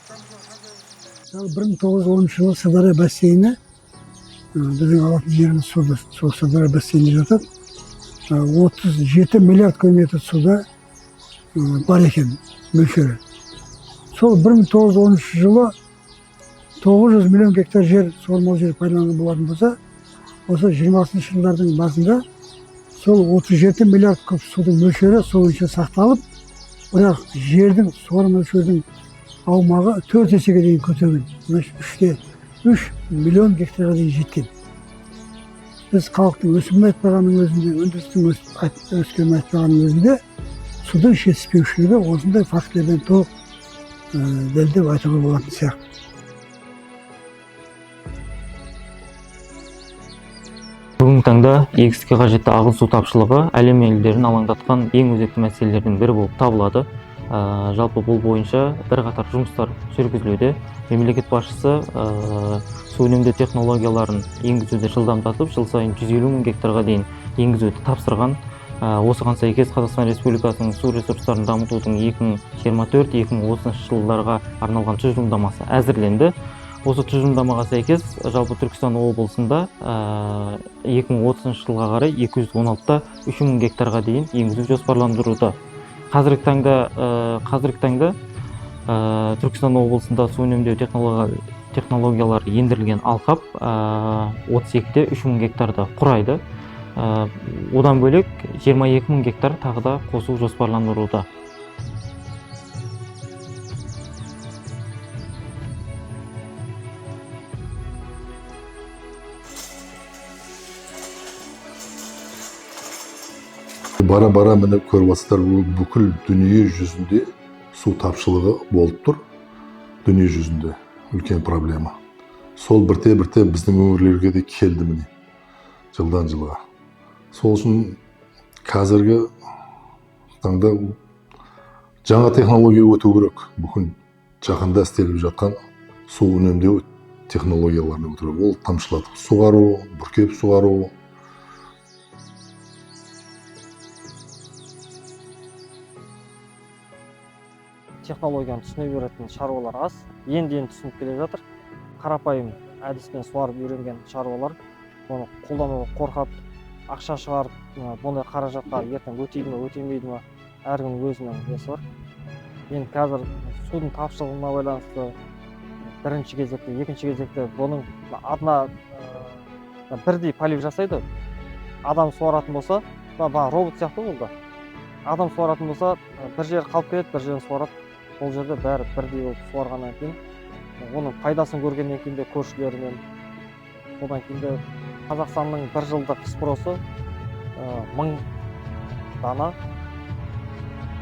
1910 жылы Сырдария бассейні, біздің алатын жеріміз суды, сол Сырдария бассейнінде жатады. 37 миллиард кубометр суда бар екен мөлшері. Сол 1913 жылы 900 миллион гектар жер суармалы жер пайдаланған болатын болса, осы 20-шы жылдардың басында сол 37 миллиард куб судың мөлшері сол үшін сақталып, бірақ жердің суару мөлшерінің аумағы 4 есеге дейін көтерілген. 3 миллион гектарға дейін жеткен. Біз халықтың өсімін айтпағанның өзінде, өндірістің өскенін айтпағанның өзінде судың жетіспеушілігі осындай фактілерден толық дәлелдеп айтуға болатын сияқты. Бүгінгі таңда егіске қажетті ағын су тапшылығы әлем елдерін алаңдатқан ең өзекті мәселелердің бірі болып табылады. Жалпы бұл бойынша бірқатар жұмыстар жүргізілуде. Мемлекет басшысы су үнемдеу технологияларын енгізуді жылдамдатып, жыл сайын 150 мың гектарға дейін енгізуді тапсырған. Осыған сәйкес Қазақстан Республикасының су ресурстарын дамытудың 2024-2030 жылдарға арналған тұжырымдамасы әзірленді. Осы тұжырымдамаға сәйкес жалпы Түркістан облысында 2030 жылға қарай 216-та 3 мың гектарға дейін енгізу жоспарландырылуда. Қазіргі таңда Түркістан облысында су үнемдеу технологиялары ендірілген алқап 32-те 3 мың гектарды құрайды. Одан бөлек 22 мың гектар тағы да қосу жоспарландырылуда. Бара-бара міне көріп жатсыздар, бүкіл дүние жүзінде су тапшылығы болып тұр. Дүние жүзінде үлкен проблема. Сол бірте-бірте біздің өңірлерге де келді міне, жылдан жылға. Сол үшін қазіргі таңда жаңа технология өту керек. Бүкіл жақында істеліп жатқан су үнемдеу технологияларына өту керек. Ол тамшылатып суғару, бүркеп суғару. Технологияны түсіне беретін шаруалар аз, енді түсініп келе жатыр. Қарапайым әдіспен суарып үйренген шаруалар оны қолдануға қорқады, ақша шығарып, бұндай қаражатқа ертең өтейді ме, өтемейді ме, әркімнің өзінің несі бар. Енді қазір судың тапшылығына байланысты бірінші кезекте, екінші кезекте бұның адына бірдей полив жасайды. Адам суаратын болса, робот сияқты болды. Адам суаратын болса, бір жер қалып кетеді, бір жерін суарады. Бұл жерде бәрі бірдей болып суарғаннан кейін, оның пайдасын көргеннен кейін де көршілерінен, одан кейін де Қазақстанның бір жылдық спросы 1000 дана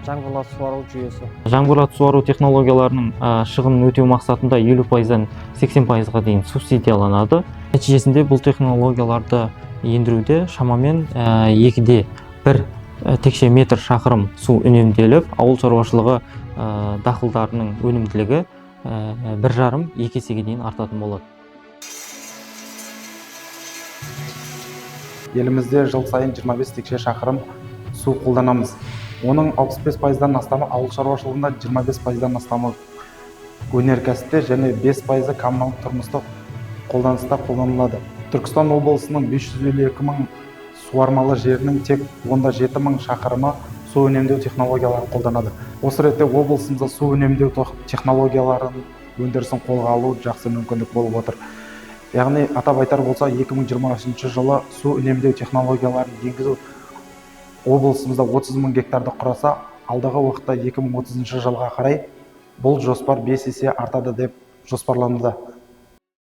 жаңбырлату суару жүйесі. Жаңбырлату суару технологияларының шығынын өтеу мақсатында 50%-дан 80%-ға дейін субсидияланады. Нәтижесінде бұл технологияларды ендіруде шамамен 2-де 1 текше метр шақырым су үнемделіп, ауыл шаруашылығы дақылдарының өнімділігі 1,5-2 есеге дейін артатын болады. Елімізде жыл сайын 25 текше шақырым су қолданамыз. Оның 65%-дан астамы ауыл шаруашылығында, 25%-дан астамы өнеркәсіпте және 5%-ы коммуналдық тұрмыстық қолданыста қолданылады. Түркістан облысының 552 мың суармалы жерінің тек 17 мың шақырымы су үнемдеу технологияларын қолданады. Осы ретте облысымызда су үнемдеу технологияларын өндірісін қолға алу жақсы мүмкіндік болып отыр. Яғни атап айтар болса, 2023 жылы су үнемдеу технологияларын енгізу облысымызда 30 мың гектарды құраса, алдағы уақытта 2030 жылға қарай бұл жоспар 5 есе артады деп жоспарлануда.